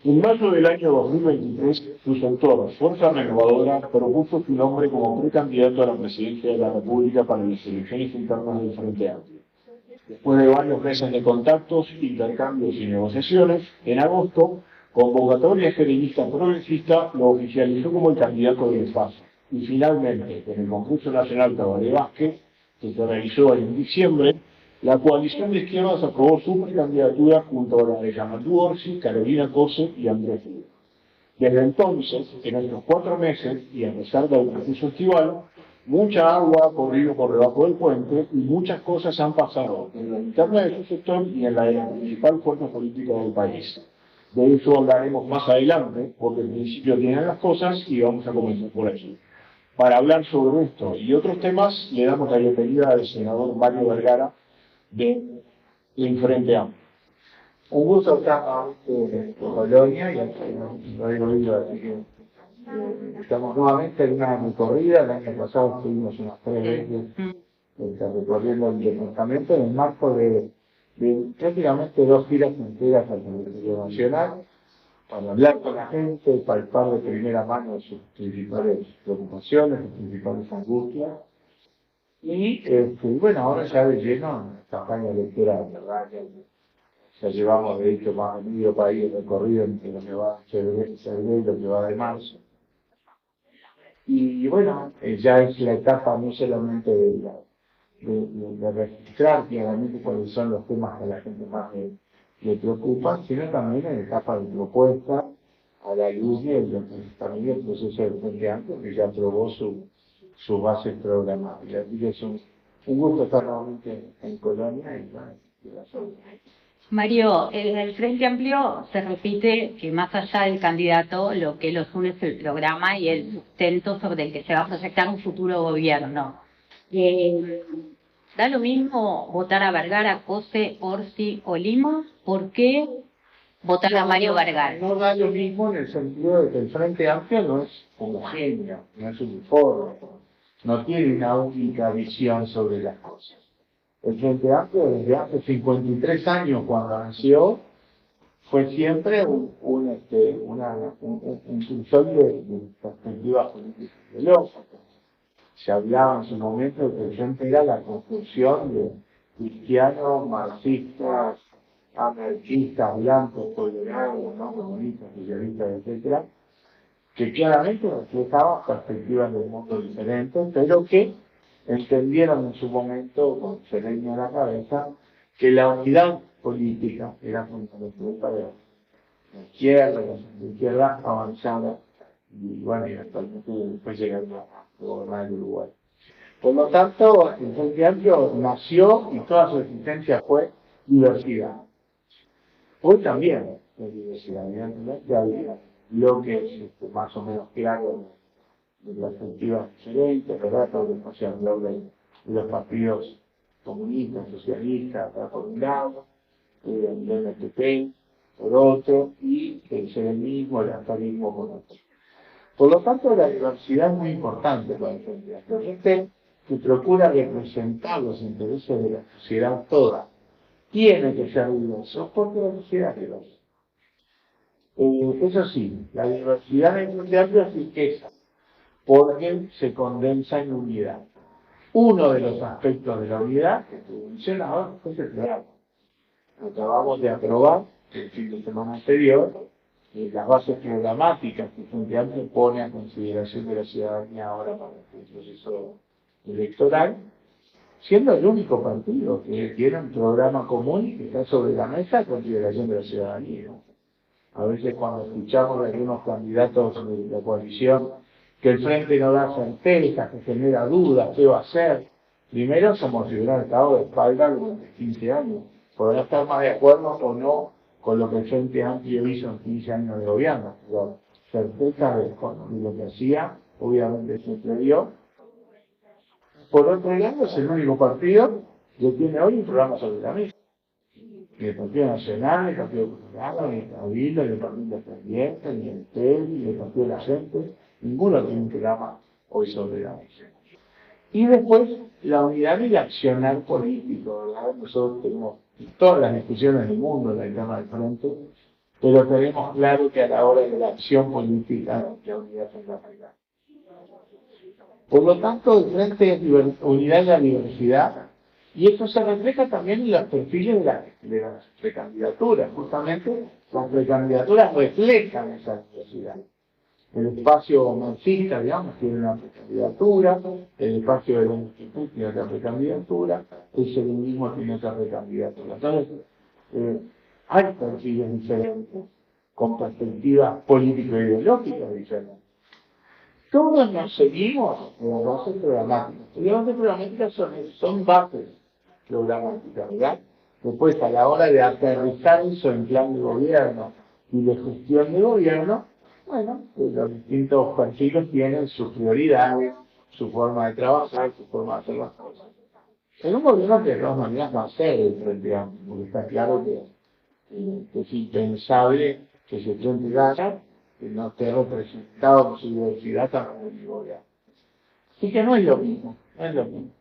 En mayo del año 2023, su sector, Fuerza Renovadora, propuso su nombre como precandidato a la presidencia de la República para las elecciones internas del Frente Amplio. Después de varios meses de contactos, intercambios y negociaciones, en agosto, Convocatoria Feminista Progresista lo oficializó como el candidato del espacio. Y finalmente, en el concurso nacional Tabaré Vázquez, que se realizó en diciembre, la coalición de izquierdas aprobó su precandidatura junto a la de Yamatú Orsi, Carolina Cose y Andrés Ríos. Desde entonces, en estos 4 meses, y a pesar del proceso estival, mucha agua ha corrido por debajo del puente y muchas cosas han pasado en la interna de su sector y en la de la principal fuerza política del país. De eso hablaremos más adelante, porque en principio tienen las cosas y vamos a comenzar por allí. Para hablar sobre esto y otros temas, le damos la bienvenida al senador Mario Vergara del Frente Amplio. Un gusto estar en Colonia y aquí no he oído, así que estamos nuevamente en una recorrida. El año pasado estuvimos unas 3 veces recorriendo el departamento en el marco de prácticamente 2 giras enteras al territorio nacional para hablar con la gente, palpar de primera mano sus principales preocupaciones, sus principales angustias. Y bueno, ahora ya de lleno en la campaña electoral, ¿verdad? Ya llevamos, de hecho, más de medio país recorrido entre lo que va de febrero y lo que va de marzo. Y bueno, ya es la etapa no solamente de registrar claramente cuáles son los temas que a la gente más le preocupan, sino también en la etapa de propuesta a la luz de también el proceso del Frente Amplio, que ya aprobó sus bases programáticas. Así que es un gusto estar nuevamente en Colonia y la zona. Mario, desde el Frente Amplio se repite que más allá del candidato, lo que los une es el programa y el sustento sobre el que se va a proyectar un futuro gobierno. ¿Da lo mismo votar a Vergara, Cose, Orsi o Lima? ¿Por qué votar a Mario Vergara? No da lo mismo en el sentido de que el Frente Amplio no es homogéneo, no es uniforme, no tiene una única visión sobre las cosas. El Frente Amplio, desde hace 53 años, cuando nació, fue siempre un cursor de perspectivas políticas ideológicas. Se hablaba en su momento de que el Frente era la construcción de cristianos, marxistas, anarquistas, blancos, tolerados, ¿no? Comunistas, socialistas, etc., que claramente reflejaban perspectivas del mundo diferentes, pero que entendieron en su momento, con Sereño a la cabeza, que la unidad política era fundamental para la izquierda avanzada y bueno, y actualmente después llegando a gobernar el Uruguay. Por lo tanto, el Frente Amplio nació y toda su existencia fue diversidad. Hoy también es diversidad, evidentemente había bloques más o menos claros de perspectivas diferentes, ¿verdad? Todo lo que se habló de los partidos comunistas, socialistas, por un lado, del MPP por otro, y el serenismo, el antagonismo por otro. Por lo tanto, la diversidad es muy importante para el Frente Amplio. Gente que procura representar los intereses de la sociedad toda tiene que ser diverso, porque la sociedad es diversa. Eso sí, la diversidad del Frente Amplio es riqueza, porque se condensa en unidad. Uno de los aspectos de la unidad que tú mencionabas es el programa. Acabamos de aprobar el fin de semana anterior las bases programáticas que el Frente Amplio pone a consideración de la ciudadanía ahora para el proceso electoral, siendo el único partido que tiene un programa común y que está sobre la mesa a consideración de la ciudadanía. A veces cuando escuchamos de algunos candidatos de la coalición que el Frente no da certezas, que genera dudas, ¿qué va a hacer? Primero, somos si hubieran estado de espalda durante 15 años. Podrán estar más de acuerdo o no con lo que el Frente Amplio hizo en 15 años de gobierno, pero certeza de lo que hacía, obviamente siempre dio. Por otro lado, es el único partido que tiene hoy un programa sobre la mesa. Ni el Partido Nacional, ni el Partido Colorado, ni el Cabildo, ni el Partido Independiente, ni el PEL, ni el Partido de la Gente, ninguno tiene un programa hoy sobre la mesa. Y después, la unidad y el accionar político, ¿verdad? Nosotros tenemos todas las discusiones del mundo en la interna del Frente, pero tenemos claro que a la hora de la acción política la unidad es fundamental. Por lo tanto, el Frente es unidad en la diversidad, y eso se refleja también en los perfiles de las precandidaturas. Justamente, las precandidaturas reflejan esa diversidad. El espacio marxista, digamos, tiene una precandidatura, el espacio del instituto tiene otra precandidatura, el feminismo tiene otra precandidatura. Entonces, hay perfiles diferentes, con perspectivas político-ideológicas diferentes. Todos nos seguimos en las bases programáticas. Y las bases programáticas son bases programáticas, ¿verdad? Después, a la hora de aterrizar eso en plan de gobierno y de gestión de gobierno, bueno, pues los distintos perfiles tienen sus prioridades, su forma de trabajar, su forma de hacer las cosas. En un gobierno que de todas maneras va a ser el Frente Amplio, porque está claro que es impensable que se Frente gana, que no esté representado por su diversidad también en el gobierno. Así que no es lo mismo, no es lo mismo.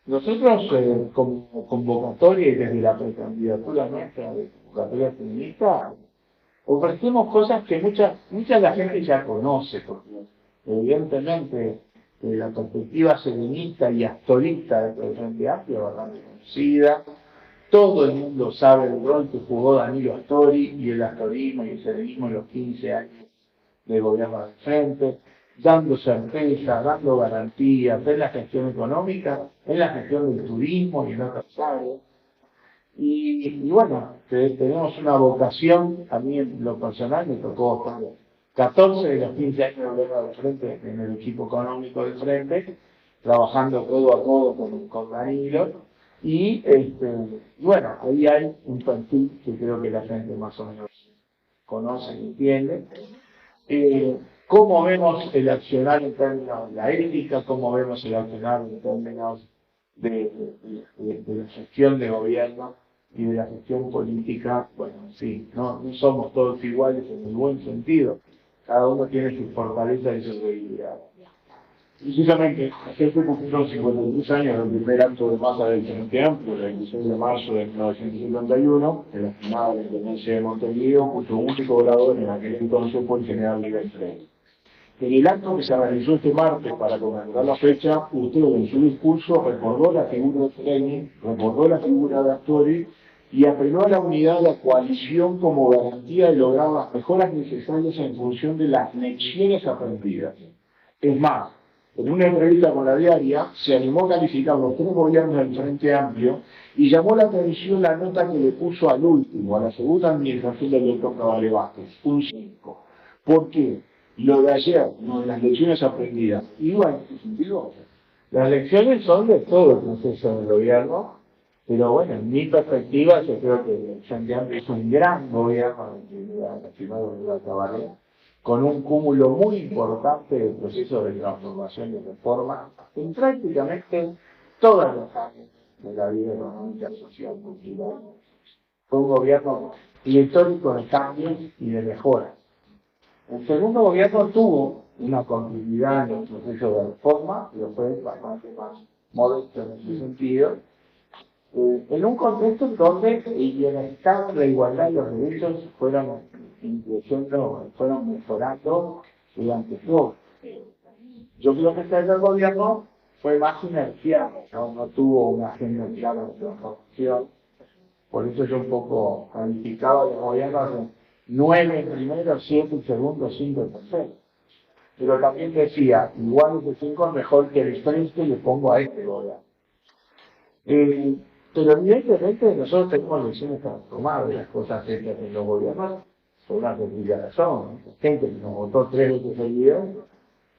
Nosotros, como convocatoria y desde la precandidatura nuestra de convocatoria feminista, ofrecemos cosas que mucha de la gente ya conoce, porque evidentemente la perspectiva feminista y astorista del Frente Amplio es bastante conocida. Todo el mundo sabe el rol que jugó Danilo Astori y el astorismo y el serenismo en los 15 años de gobierno del Frente, dando certeza, dando garantías en la gestión económica, en la gestión del turismo y en otras áreas. Y bueno, tenemos una vocación, a mí en lo personal me tocó estar 14 de los 15 años de gobierno del Frente en el equipo económico del Frente, trabajando codo a codo con Danilo. Y bueno, ahí hay un perfil que creo que la gente más o menos conoce y entiende. Cómo vemos el accionar en términos de la ética, cómo vemos el accionar en términos de la gestión de gobierno y de la gestión política. Bueno, sí, no somos todos iguales en el buen sentido. Cada uno tiene sus fortalezas y sus debilidades. Precisamente, ayer se cumplieron 53 años del primer acto de masa del Frente Amplio, el 26 de marzo de 1951, en la final de la Intendencia de Montevideo, cuyo único orador en aquel entonces fue el general Miguel Frey. En el acto que se realizó este martes para conmemorar la fecha, usted en su discurso recordó la figura de Frey, recordó la figura de Astori y apeló a la unidad de la coalición como garantía de lograr las mejoras necesarias en función de las lecciones aprendidas. Es más, en una entrevista con la Diaria, se animó a calificar los 3 gobiernos del Frente Amplio y llamó la atención la nota que le puso al último, a la segunda administración del doctor Cavalli Vázquez, un 5. ¿Por qué? Lo de ayer, no de las lecciones aprendidas, iba en ese sentido. Las lecciones son de todo el proceso del gobierno, pero bueno, en mi perspectiva, yo creo que el Frente Amplio es un gran gobierno de Cavalli, con un cúmulo muy importante de procesos de transformación y reforma en prácticamente todas las áreas de la vida económica, social, cultural. Fue un gobierno histórico de cambios y de mejoras. El segundo gobierno tuvo una continuidad en el proceso de reforma, pero fue bastante más modesto en ese sentido, en un contexto donde el bienestar, la igualdad y los derechos fueron mejorando durante todo. Yo creo que este gobierno fue más inercial, no tuvo una agenda clara de transformación. Por eso yo un poco calificaba los gobiernos de 9 en primero, 7 en segundo, 5 en tercero. Pero también decía, igual ese 5 es mejor que el 3 que le pongo a este gobierno. Pero evidentemente nosotros tenemos lecciones para tomar de las cosas hechas en los gobiernos por una sencilla razón. Gente que nos votó 3 veces seguidas,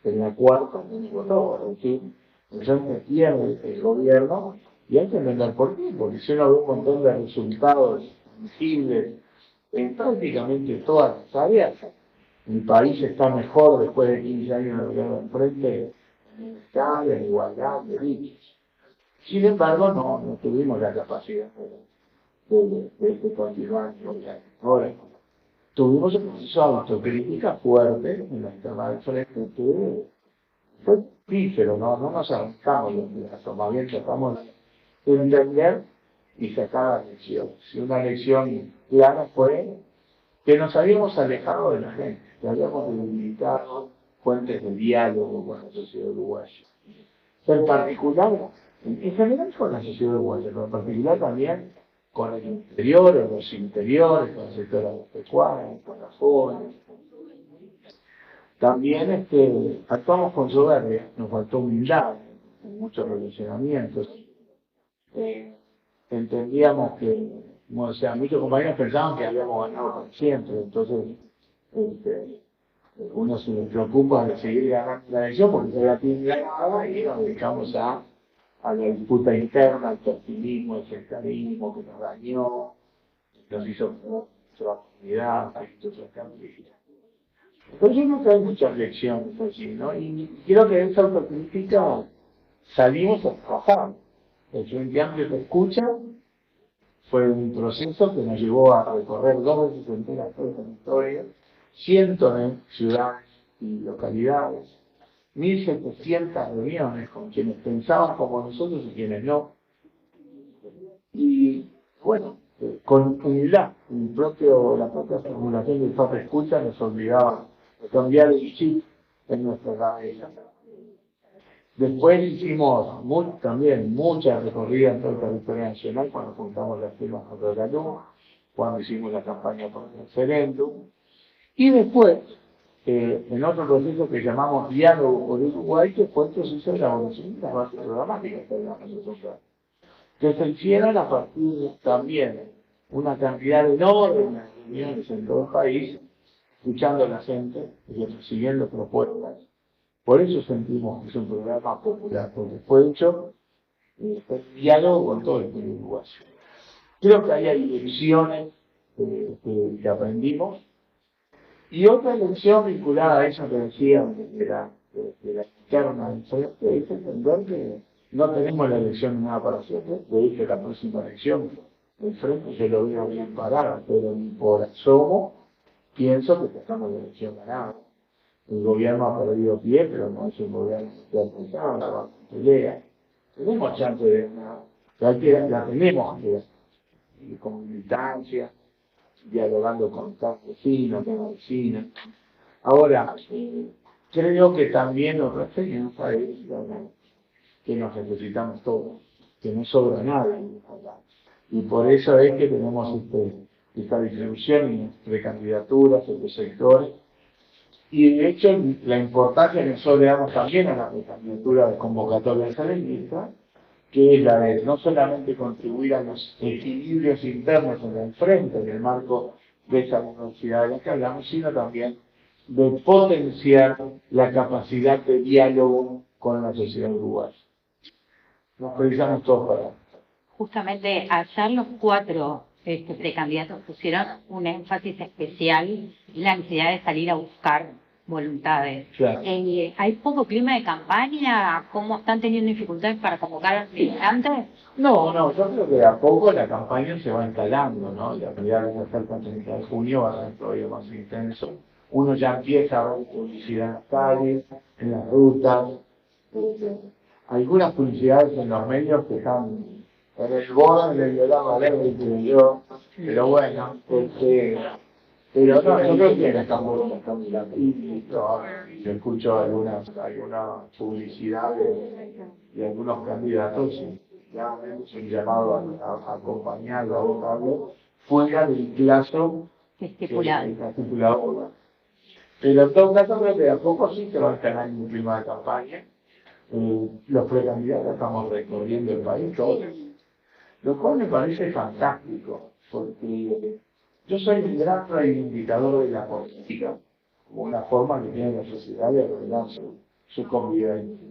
en la cuarta no nos votó. Es decir, entonces pierde el gobierno y hay que entender por qué. Porque si uno ve un montón de resultados tangibles en prácticamente todas las áreas, mi país está mejor después de 15 años de gobierno del Frente en bienestar, en igualdad, de derechos. Sin embargo, no tuvimos la capacidad de continuar. Ahora, tuvimos un proceso de autocrítica fuerte en la interna del Frente que fue difícil, no nos arrancamos los brazos, más bien tratamos de entender y sacar lecciones. Y una lección clara fue que nos habíamos alejado de la gente, que habíamos debilitado fuentes de diálogo con la sociedad uruguaya. En particular, en general con la sociedad uruguaya, pero en particular también con el interior, o los interiores, con el sector agropecuario, con las jóvenes. También actuamos con soberbia, nos faltó humildad en muchos relacionamientos. Entendíamos que, o sea, muchos compañeros pensaban que habíamos ganado por siempre, entonces uno se preocupa de seguir ganando la elección porque ya la tiene ganada y nos dedicamos a la disputa interna, al perfilismo, el sectarismo que nos dañó, nos hizo nuestra comunidad, nuestra candidata. Entonces no trae muchas lecciones así, ¿no? Y quiero que de esa autocrítica salimos a trabajar. El Frente Amplio que escucha fue un proceso que nos llevó a recorrer 2 veces enteras todo el territorio, cientos de ciudades y localidades, 1.700 reuniones con quienes pensaban como nosotros y quienes no. Y bueno, con humildad, la propia formulación del Papa Escucha nos obligaba a cambiar el chip en nuestra cabeza. Después hicimos también muchas recorridas en todo el territorio nacional cuando juntamos las firmas contra la luz, cuando hicimos la campaña por el referéndum. Y después, en otro proceso que llamamos Diálogo por Uruguay, que fue el proceso de la evolución de las bases programáticas que se hicieron a partir también de una cantidad enorme de reuniones en todo el país, escuchando a la gente y recibiendo propuestas. Por eso sentimos que es un programa popular, porque fue hecho en diálogo con todo el pueblo uruguayo. Creo que ahí hay lecciones que aprendimos. Y otra lección vinculada a eso que decía de la interna del frente es entender que no tenemos la elección ni nada para siempre. De hecho, la próxima elección, el frente se lo veo bien parado, pero ni por asomo pienso que estamos en la elección ganada. El gobierno ha perdido pie, pero no es un gobierno que ha pensado, la pelea. Tenemos chance de ganar, la tenemos que con militancia, dialogando con campesinos, con vecinos. Ahora, creo que también nos enseñanza es que nos necesitamos todos, que no sobra nada. Y por eso es que tenemos esta distribución de candidaturas, de sectores. Y de hecho, la importancia que nosotros le damos también a la precandidatura de convocatoria de serenista, que es la de no solamente contribuir a los equilibrios internos en el frente, en el marco de esa universidad de la que hablamos, sino también de potenciar la capacidad de diálogo con la sociedad uruguaya. Nos precisamos todos para eso. Justamente ayer los 4 precandidatos pusieron un énfasis especial en la necesidad de salir a buscar voluntades. Claro. ¿Hay poco clima de campaña? ¿Cómo están teniendo dificultades para convocar a militantes? No, yo creo que de a poco la campaña se va instalando, ¿no? La realidad de hasta el 30 de junio va a ser todavía más intenso. Uno ya empieza a ver publicidad en las calles, en las rutas, algunas publicidades en los medios que están en el borde del violado alegre, creo yo, pero bueno, pero no, yo creo que estamos mirando. Yo escucho alguna publicidad de algunos candidatos y realmente es un llamado a acompañarlo, a votarlo, fuera del plazo estipulado. Pero en todo caso creo que de a poco sí se va a instalar un clima de campaña. Los precandidatos estamos recorriendo el país todos, lo cual me parece fantástico, porque yo soy un gran reivindicador de la política, como una forma que tiene la sociedad de arreglar su convivencia.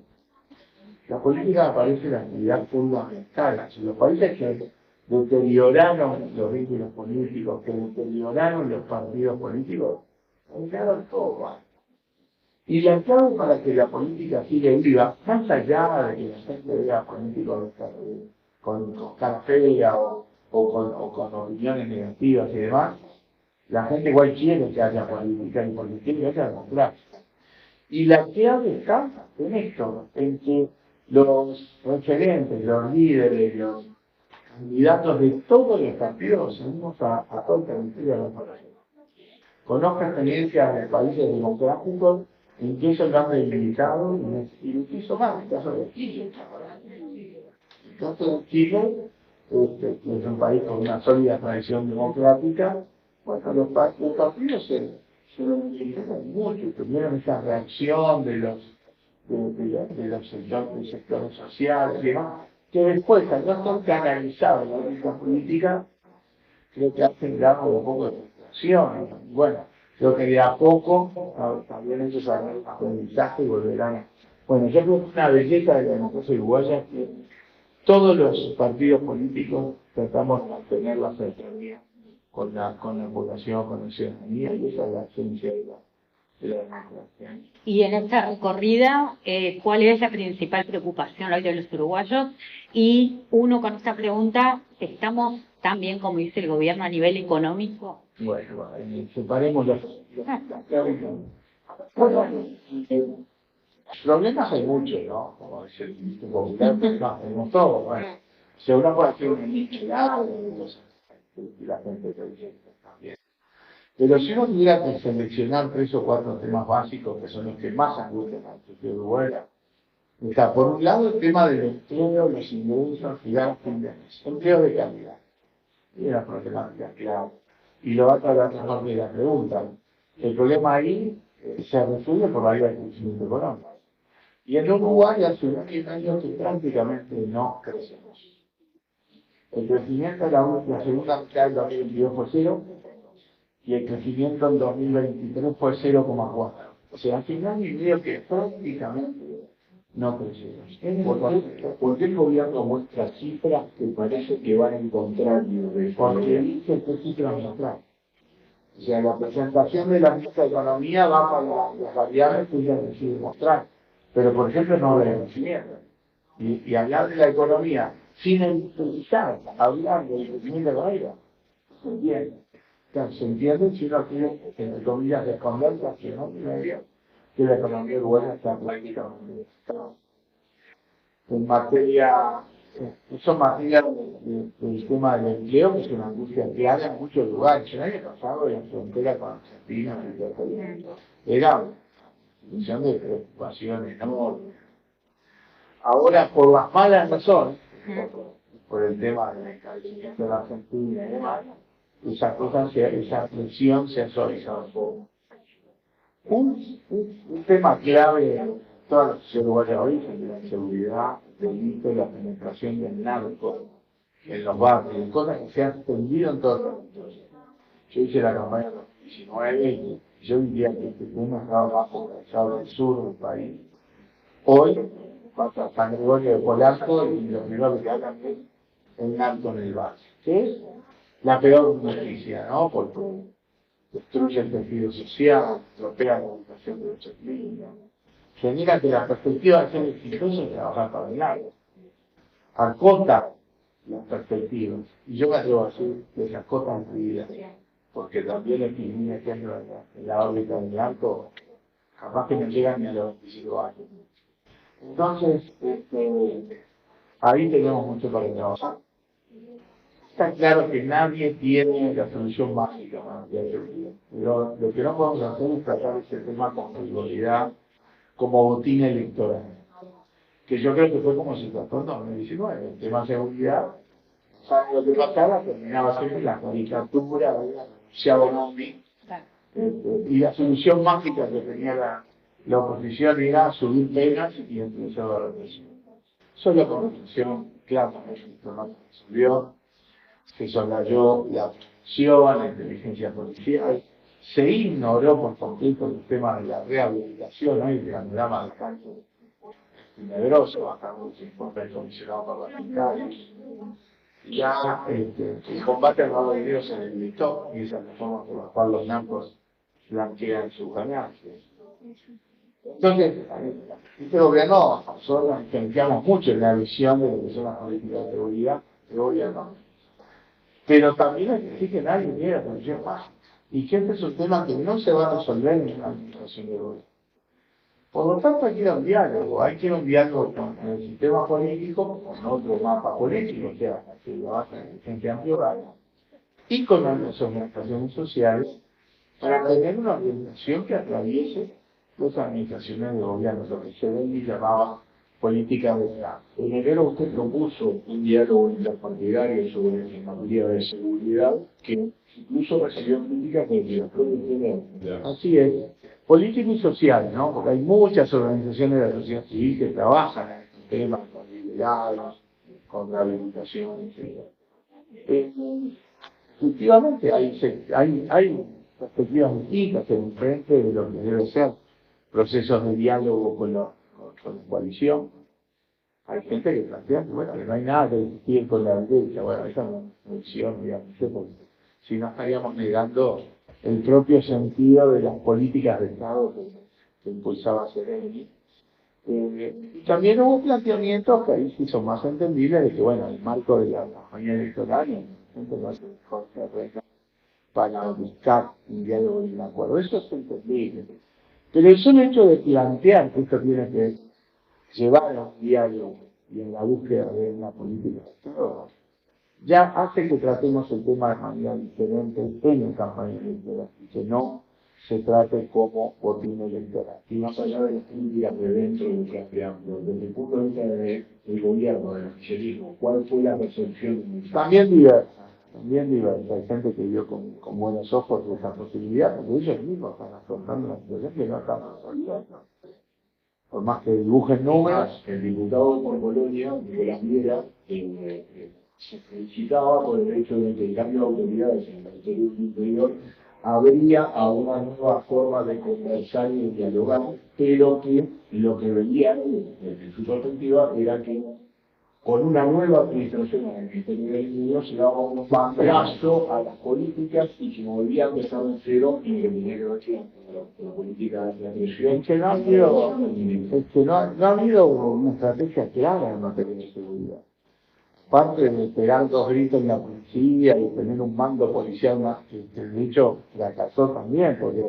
La política me parece la actividad fundamental. Los países que deterioraron los vínculos políticos, que deterioraron los partidos políticos, arreglaron todo mal. Y la clave para que la política siga viva, más allá de que la gente vea políticos con cara fea o con opiniones negativas y demás, la gente igual quiere que haya política y porque quiere que haya democracia. Y la clave está en esto, en que los referentes, los líderes, los candidatos de todos los partidos seguimos a todo el territorio de la nación. Conozco experiencias de países democráticos en que eso lo han debilitado y lo hizo más, el caso de Chile. El caso de Chile, que es un país con una sólida tradición democrática, bueno, los partidos se debilitaron mucho, tuvieron esa reacción de los sectores sociales y demás, que después, al no estar canalizados en la vida política, creo que ha generado un poco de frustración. Bueno, creo que de a poco también ellos harán aprendizaje y volverán. Bueno, yo creo que una belleza de la democracia uruguaya es que todos los partidos políticos tratamos de mantener la cercanía con la población, con la ciudadanía, y esa es la esencia de la democracia. Y en esta recorrida, ¿cuál es la principal preocupación hoy de los uruguayos? Y uno con esta pregunta, ¿estamos tan bien como dice el gobierno a nivel económico? Bueno, separemos los problemas hay muchos, ¿no? Como dice el ministro popular, tenemos todo. Bueno, si uno puede hacer un michelado de cosas, y la gente te dice también. Pero si uno tuviera que seleccionar 3 o 4 temas básicos que son los que más angustian a la sociedad uruguaya, está por un lado el tema del empleo, los ingresos y las pensiones, empleo de calidad. Y la problemática clave. Y lo va a tratar mejor de la pregunta. El problema ahí se resuelve por la vía del crecimiento económico. Y en Uruguay hace un año que prácticamente no crecemos. El crecimiento en la segunda mitad del 2022 fue 0, y el crecimiento en 2023 fue 0,4. O sea, hace un año y medio que prácticamente no crecemos. ¿Por qué el gobierno muestra cifras que parece que van en contrario de porque dice que cifras mostrar? O sea, la presentación de la ministra de Economía va para las variables que ella decide mostrar. Pero, por ejemplo, no de crecimiento. Y hablar de la economía sin empezar a hablar del crecimiento económico, se entiende. Claro, se entiende si uno quiere, entre comillas, esconder que no medio que la economía uruguaya está prácticamente estable. En materia, eso en materia del tema del empleo, que es una angustia clara en muchos lugares. El año pasado, en la frontera con Argentina, era una situación de preocupación enorme. Ahora, por las malas razones, por el tema del encarecimiento de la Argentina y demás, esa presión se ha suavizado un poco. Un tema clave en toda la sociedad uruguaya hoy es la inseguridad, el delito y la penetración del narco en los barrios, cosas que se han extendido en todo el territorio. Yo hice la campaña en 2019 y yo diría que este tema estaba más focalizado en el sur del país. Hoy pasa a San Gregorio de Polanco y lo primero que hablan es el narco en el barrio, que es la peor noticia, ¿no? Porque destruye el tejido social, estropea la educación de los niños, genera que la perspectiva de ser exitoso es trabajar para el largo, acota las perspectivas, y yo me atrevo a decir que se acotan la vida, porque también el que ejemplo en la órbita del narco, capaz que no llegan ni a los 25 años. Entonces, ahí tenemos mucho para trabajar. Está claro que nadie tiene la solución mágica para la seguridad, pero lo que no podemos hacer es tratar ese tema con frivolidad, como botín electoral, que yo creo que fue como se trató en 2019. El tema de seguridad, ¿saben lo que pasaba? Terminaba siempre la caricatura, anunciaba Nomi, y la solución mágica que tenía la oposición era subir penas y empezar la represión. Solo con represión, claramente, no se resolvió. Se soslayó la prevención, la inteligencia policial, se ignoró por completo el tema de la rehabilitación, ¿no? El panorama del cáncer tenebroso, bajamos el informe del comisionado parlamentario. Ya el combate al lavado de dinero se debilitó, y esa es la forma por la cual los narcos blanquean sus ganancias. Entonces, este gobierno, nosotros confiamos mucho en la visión de lo que son las políticas de seguridad del gobierno. Pero también hay que decir que nadie tiene la solución mágica. Y que este es un tema que no se va a resolver en la administración de gobierno. Por lo tanto, hay que ir a un diálogo, hay que ir a un diálogo con el sistema político, con otro mapa político, o sea, que lo hace el Frente Amplio Gana, y con las organizaciones sociales, para tener una organización que atraviese las administraciones de gobierno, lo que se llamaba política de Estado. En enero usted propuso un diálogo interpartidario sobre materia de seguridad que incluso recibió críticas del director del PNR. Así es, político y social, ¿no? Porque hay muchas organizaciones de la sociedad civil que trabajan en estos temas, con liberados, con rehabilitación, etc. Efectivamente, hay perspectivas distintas en frente de lo que debe ser procesos de diálogo con la coalición. Hay gente que plantea que, bueno, que no hay nada que discutir con la derecha. Bueno, esa no es una visión, digamos, porque si no estaríamos negando el propio sentido de las políticas de Estado que impulsaba Sereni. Y también hubo planteamientos que ahí sí son más entendibles de que, bueno, el marco de la campaña electoral no es el mejor terreno para buscar un diálogo y un acuerdo. Eso es entendible. Pero el solo hecho de plantear que esto tiene que llevar a un diálogo y a la búsqueda de una política de Estado ya hace que tratemos el tema de manera diferente en la campaña electoral y que no se trate como botín electoral. Y más allá de las críticas de dentro del Frente Amplio, desde el punto de vista del gobierno, del oficialismo, ¿cuál fue la percepción? También diversa. Hay gente que vio con buenos ojos esa posibilidad, porque ellos mismos están afrontando la situación que no estamos afrontando. Por más que dibujen números. El diputado por Colonia, Nicolás Viera, se felicitaba por el hecho de que el cambio de autoridades en el Ministerio del Interior habría a una nueva forma de conversar y de dialogar, pero que lo que veían desde su perspectiva era que con una nueva administración en el Ministerio del Interior se daba un paso a las políticas y se volvía a empezar de cero y el dinero la política de represión. Es que no ha habido una estrategia clara en materia de seguridad. Parte de pegar dos gritos en la policía y tener un mando policial más que de hecho fracasó también, porque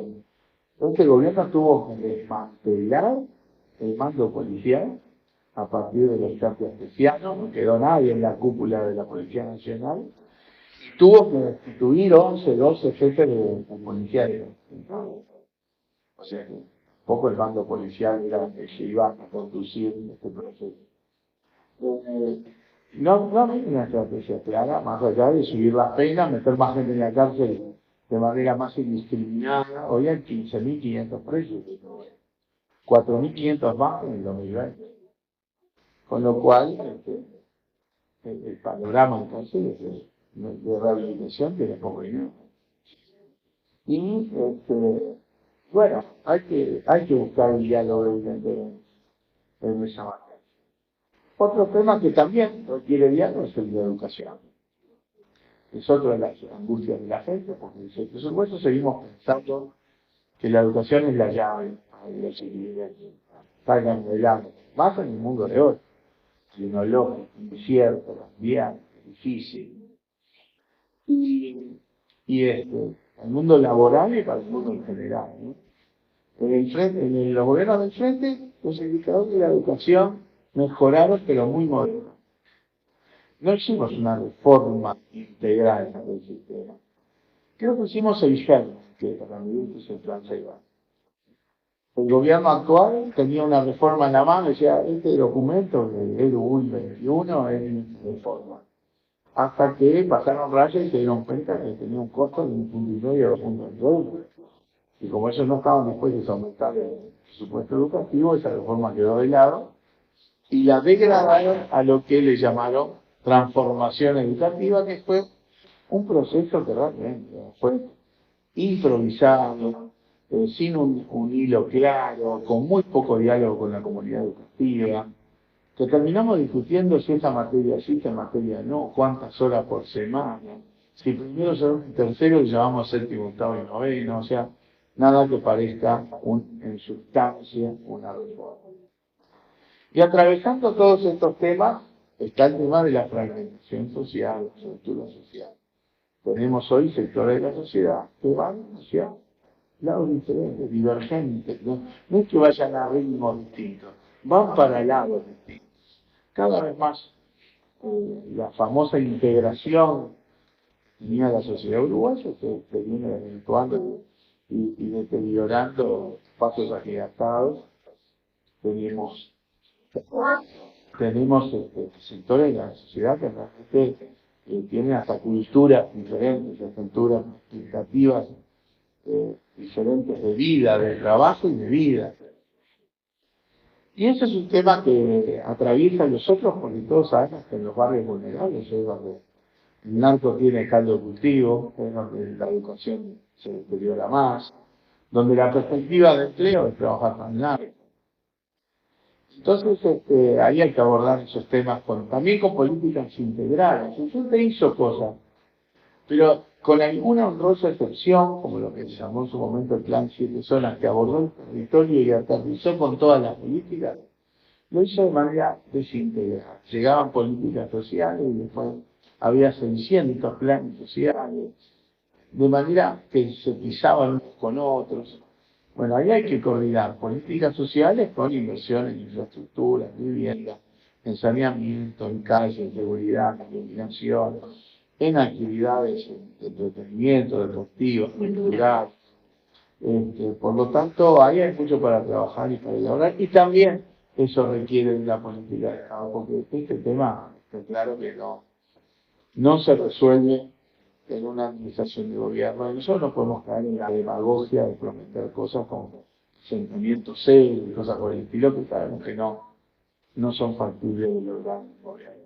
este gobierno tuvo que desmantelar el mando policial a partir de los cambios especiales, no quedó nadie en la cúpula de la Policía Nacional, tuvo que destituir 12 jefes de policía. O sea que poco el mando policial era el que iba a conducir este proceso. No hay una estrategia clara, más allá de subir las penas, meter más gente en la cárcel de manera más indiscriminada. Hoy hay 15.500 presos, 4.500 más en el 2020. Con lo cual, el panorama entonces de rehabilitación tiene poco dinero. Y, bueno, hay que buscar el diálogo en esa materia. Otro tema que también requiere diálogo es el de educación. Es otra de las angustias de la gente, porque por supuesto seguimos pensando que la educación es la llave a la seguridad, salgan adelante, más en el mundo de hoy, tecnológico, incierto, cambiante, difícil. Y el mundo laboral y para el mundo en general, ¿no? En los gobiernos del frente, los indicadores de la educación mejoraron, pero muy modernos. No hicimos una reforma integral del sistema. Creo que hicimos el germen, que para mí es el plan Ceibal. El gobierno actual tenía una reforma en la mano, decía, este documento del EDU 21 es reforma. Hasta que pasaron rayas y se dieron cuenta que tenía un costo de 1,5 o 2,2. Y como ellos no estaban dispuestos a aumentar el presupuesto educativo, esa reforma quedó de lado y la degradaron a lo que le llamaron transformación educativa, que fue un proceso que realmente fue improvisado, sin un hilo claro, con muy poco diálogo con la comunidad educativa, que terminamos discutiendo si esa materia sí, esa materia no, cuántas horas por semana, si primero, segundo y tercero le llamamos séptimo, octavo y noveno, o sea, nada que parezca en sustancia una reforma. Y atravesando todos estos temas está el tema de la fragmentación social, la estructura social. Tenemos hoy sectores de la sociedad que van hacia lados diferentes, divergentes, no es que vayan a ritmos distintos, van para lados distintos. Cada vez más la famosa integración tenía la sociedad uruguaya se viene desvirtuando y deteriorando pasos agigantados. Tenemos sectores de la sociedad que realmente tienen hasta culturas diferentes, culturas explicativas diferentes de vida, de trabajo y de vida. Y ese es un tema que atraviesa a nosotros porque todos sabemos que en los barrios vulnerables es donde el narco tiene caldo de cultivo, es donde la educación se deteriora más, donde la perspectiva de empleo es trabajar con el narco. Entonces, ahí hay que abordar esos temas también con políticas integrales. Se hizo cosas, pero con alguna honrosa excepción, como lo que se llamó en su momento el Plan 7 Zonas, que abordó el territorio y aterrizó con todas las políticas, lo hizo de manera desintegrada. Llegaban políticas sociales y después había 600 planes sociales, de manera que se pisaban unos con otros. Bueno, ahí hay que coordinar políticas sociales con inversión en infraestructura, en vivienda, en saneamiento, en calles, en seguridad, en iluminación, en actividades de entretenimiento, deportivas, culturales. Por lo tanto, ahí hay mucho para trabajar y para elaborar, y también eso requiere de una política de Estado, porque este tema, está claro que no se resuelve en una administración de gobierno, y nosotros no podemos caer en la demagogia de prometer cosas con sentimientos serios y cosas por el estilo, que sabemos que no son factibles de lograr en gobierno.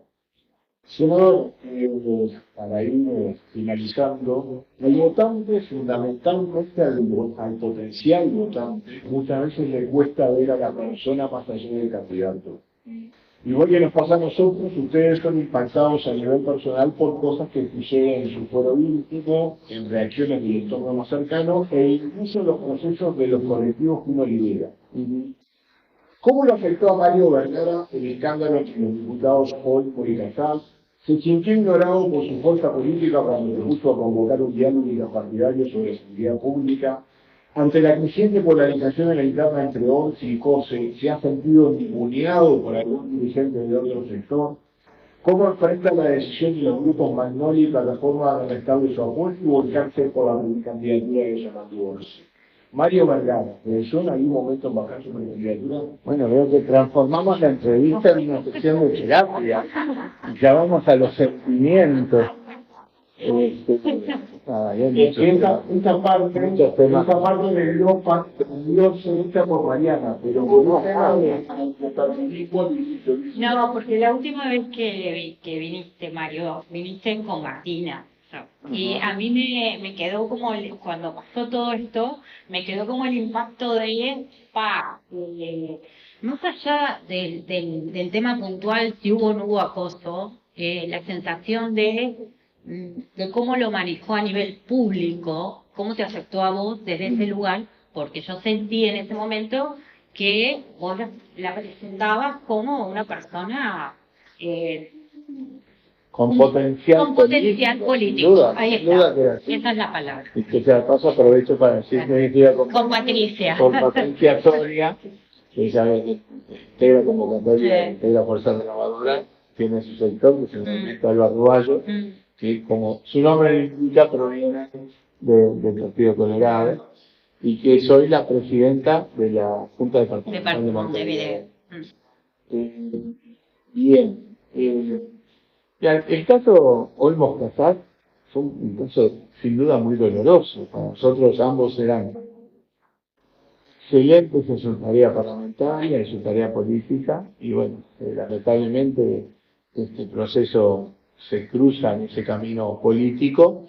Senador, para ir finalizando, el votante fundamentalmente al potencial votante muchas veces le cuesta ver a la persona más allá del candidato. Igual que nos pasa a nosotros, ustedes son impactados a nivel personal por cosas que suceden en su foro íntimo, en reacciones del entorno más cercano e incluso en los procesos de los colectivos que uno lidera. ¿Cómo lo afectó a Mario Vergara el escándalo entre los diputados hoy por Icazá? ¿Se sintió ignorado por su fuerza política cuando se puso a convocar un diálogo interpartidario sobre seguridad pública? Ante la creciente polarización en la interna entre ONCE y COSE, ¿se ha sentido ninguneado por algún dirigente de otro sector? ¿Cómo enfrenta la decisión de los grupos Magnoli y Plataforma de restablecer su apoyo y volcarse por la candidatura que se mantuvo? Mario Vergara, ¿pensó en algún momento en bajar su candidatura? Bueno, veo que transformamos la entrevista en una sesión de terapia y ya vamos a los sentimientos. Esta parte de Europa se lucha por Mariana, pero no No, porque la última vez que viniste, Mario, viniste con Martina. Y a mí me quedó como, cuando pasó todo esto, me quedó como el impacto de, más allá del tema puntual, si hubo o no hubo acoso, la sensación de cómo lo manejó a nivel público, cómo te afectó a vos desde ese lugar, porque yo sentí en ese momento que vos la presentabas como una persona con potencial político. Duda, ahí está, duda esa es la palabra. Y que de paso aprovecho para decir que estoy con Patricia. Con Patricia Soria, que ella integra convocatoria, integra Fuerza Renovadora, tiene su sector, que es el movimiento Alba Ruballo, que como su nombre indica proviene del Partido Colorado, y que soy la presidenta de la Junta Departamental de Montevideo. Bien. El caso Olmos Casar fue un caso sin duda muy doloroso. Para nosotros ambos eran excelentes en su tarea parlamentaria, en su tarea política, y bueno, lamentablemente este proceso se cruza en ese camino político,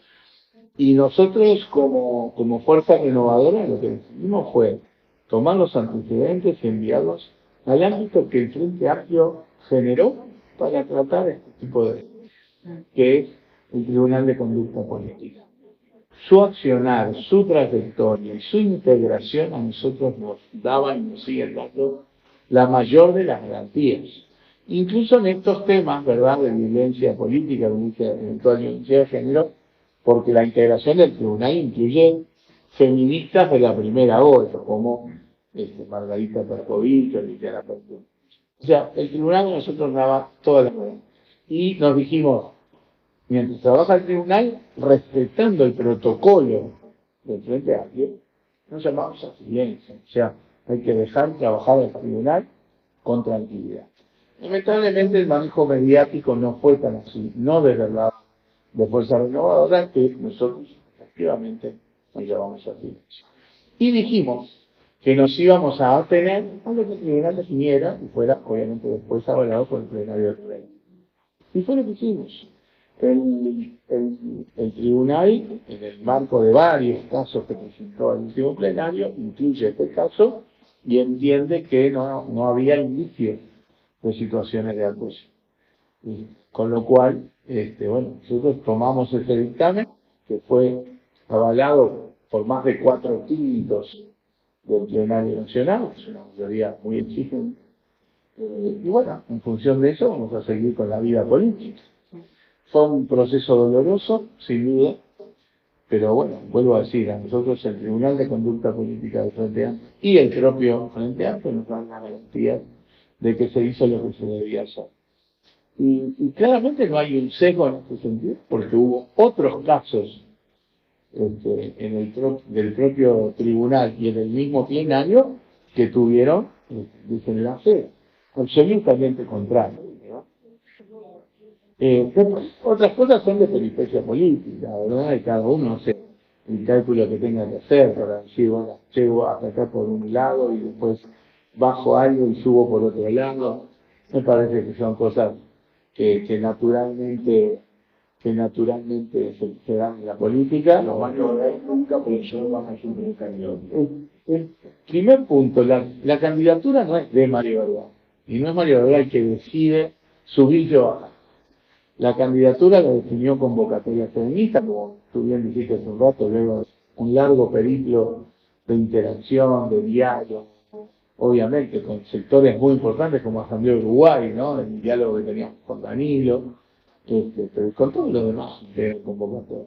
y nosotros como Fuerza Renovadora lo que decidimos fue tomar los antecedentes y enviarlos al ámbito que el Frente Amplio generó para tratar este tipo de que es el Tribunal de Conducta Política. Su accionar, su trayectoria y su integración a nosotros nos daban y nos siguen dando la mayor de las garantías. Incluso en estos temas, ¿verdad?, de violencia política, eventual violencia de género, porque la integración del tribunal incluye feministas de la primera hora, como Margarita Perkovich o Liliana Perkovich. O sea, el tribunal a nosotros daba toda la verdad. Y nos dijimos, mientras trabaja el tribunal, respetando el protocolo del Frente Amplio, nos llamamos a silencio. O sea, hay que dejar trabajar al tribunal con tranquilidad. Lamentablemente el manejo mediático no fue tan así, no desde el lado de Fuerza Renovadora, que nosotros efectivamente nos llamamos a silencio. Y dijimos que nos íbamos a atener a lo que el tribunal definiera y fuera, obviamente, después avalado por el plenario del Rey. Y fue lo que hicimos. El tribunal, en el marco de varios casos que presentó el último plenario, incluye este caso y entiende que no había indicios de situaciones de acoso. Con lo cual, nosotros tomamos ese dictamen, que fue avalado por más de 4 quintos del plenario nacional, es una mayoría muy exigente. Y bueno, en función de eso vamos a seguir con la vida política. Fue un proceso doloroso, sin duda, pero bueno, vuelvo a decir, a nosotros el Tribunal de Conducta Política del Frente Amplio y el propio Frente Amplio nos dan la garantía de que se hizo lo que se debía hacer. Y claramente no hay un sesgo en este sentido, porque hubo otros casos del propio tribunal y en el mismo plenario que tuvieron desenlace absolutamente contrario. Otras cosas son de peripecia política, ¿verdad? Y cada uno hace el cálculo que tenga que hacer para decir, bueno, llego hasta acá por un lado y después bajo algo y subo por otro lado. Me parece que son cosas que naturalmente se dan en la política. No van a lograr nunca porque solo van a ser un candidato. El primer punto, la candidatura no es de Mario Verdad. Y no es Mario Verdad el que decide subir o bajar. La candidatura la definió Convocatoria Feminista, como tú bien dijiste hace un rato, luego un largo periplo de interacción, de diálogo, obviamente con sectores muy importantes como Asamblea Uruguay, ¿no? El diálogo que teníamos con Danilo, pero con todos los demás de convocatoria.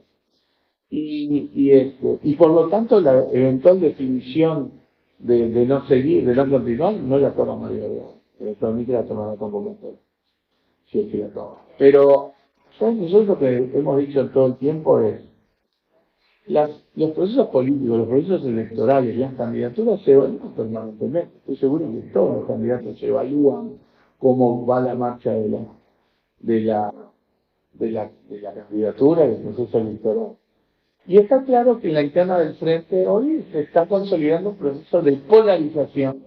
Y por lo tanto la eventual definición de no seguir, de no continuar, no la toma Mario Verdad, eventualmente la toma la convocatoria. Sí, la toma. Pero nosotros lo que hemos dicho todo el tiempo es los procesos políticos, los procesos electorales, las candidaturas se evalúan permanentemente. Estoy seguro que todos los candidatos se evalúan cómo va la marcha de la candidatura, del proceso electoral. Y está claro que en la interna del Frente hoy se está consolidando un proceso de polarización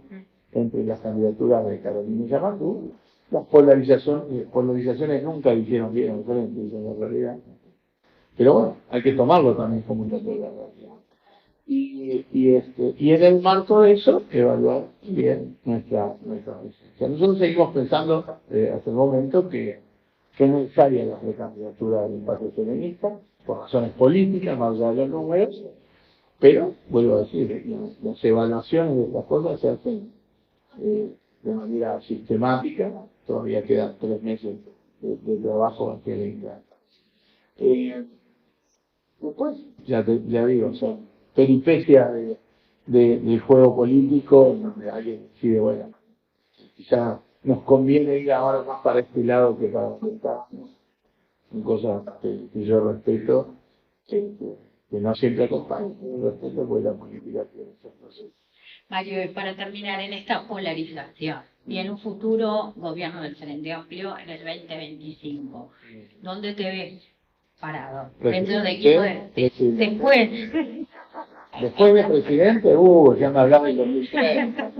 entre las candidaturas de Carolina Yamatú. Las polarizaciones nunca le hicieron bien al Frente, esa es la realidad. Pero bueno, hay que tomarlo también como un dato de la realidad. Y en el marco de eso, evaluar bien nuestra presencia. Nosotros seguimos pensando hasta el momento que es necesaria la recandidatura del Partido Feminista, por razones políticas, más allá de los números, pero, vuelvo a decir, las evaluaciones de estas cosas se hacen de manera sistemática, todavía quedan 3 meses de trabajo hacia la interna. Después, ya digo, son peripecias del juego político, donde alguien decide, bueno, quizá nos conviene ir ahora más para este lado que para otro lado. Son cosas que yo respeto, que no siempre acompañan, yo respeto porque la política tiene esos procesos. Mario, y para terminar, en esta polarización y en un futuro gobierno del Frente Amplio en el 2025, ¿dónde te ves parado? Dentro de equipo después de presidente, ya me hablaba de 2030.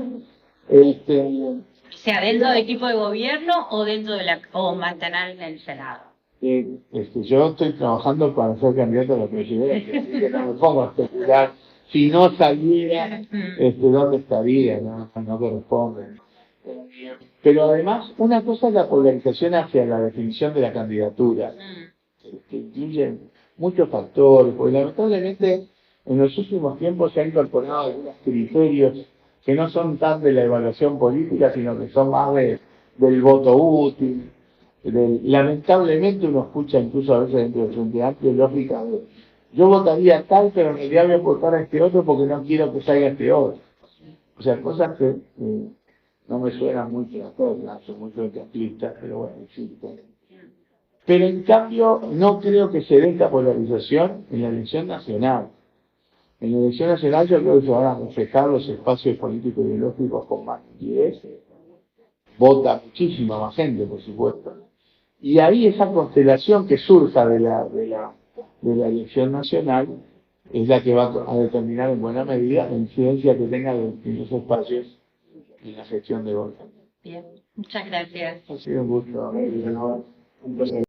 O sea, ¿dentro del equipo de gobierno o dentro de o mantener en el Senado? Yo estoy trabajando para ser candidato a la presidencia, así que no me pongo a especular. Si no saliera, ¿dónde estaría? No corresponde. Pero además, una cosa es la polarización hacia la definición de la candidatura, que incluye muchos factores, porque lamentablemente en los últimos tiempos se han incorporado algunos criterios que no son tan de la evaluación política, sino que son más del voto útil. Lamentablemente uno escucha incluso a veces dentro del Frente Amplio lógica yo votaría tal, pero en realidad voy a votar a este otro porque no quiero que salga este otro. O sea, cosas que no me suenan mucho a todos, son mucho capitalistas, pero bueno, existen. Pero en cambio, no creo que se dé esta polarización en la elección nacional. En la elección nacional yo creo que se van a reflejar los espacios políticos y ideológicos con más nitidez. Vota muchísima más gente, por supuesto. Y ahí esa constelación que surja de la elección nacional es la que va a determinar en buena medida la incidencia que tenga en los espacios en la gestión de voto. Bien, muchas gracias. Ha sido un gusto. Un placer.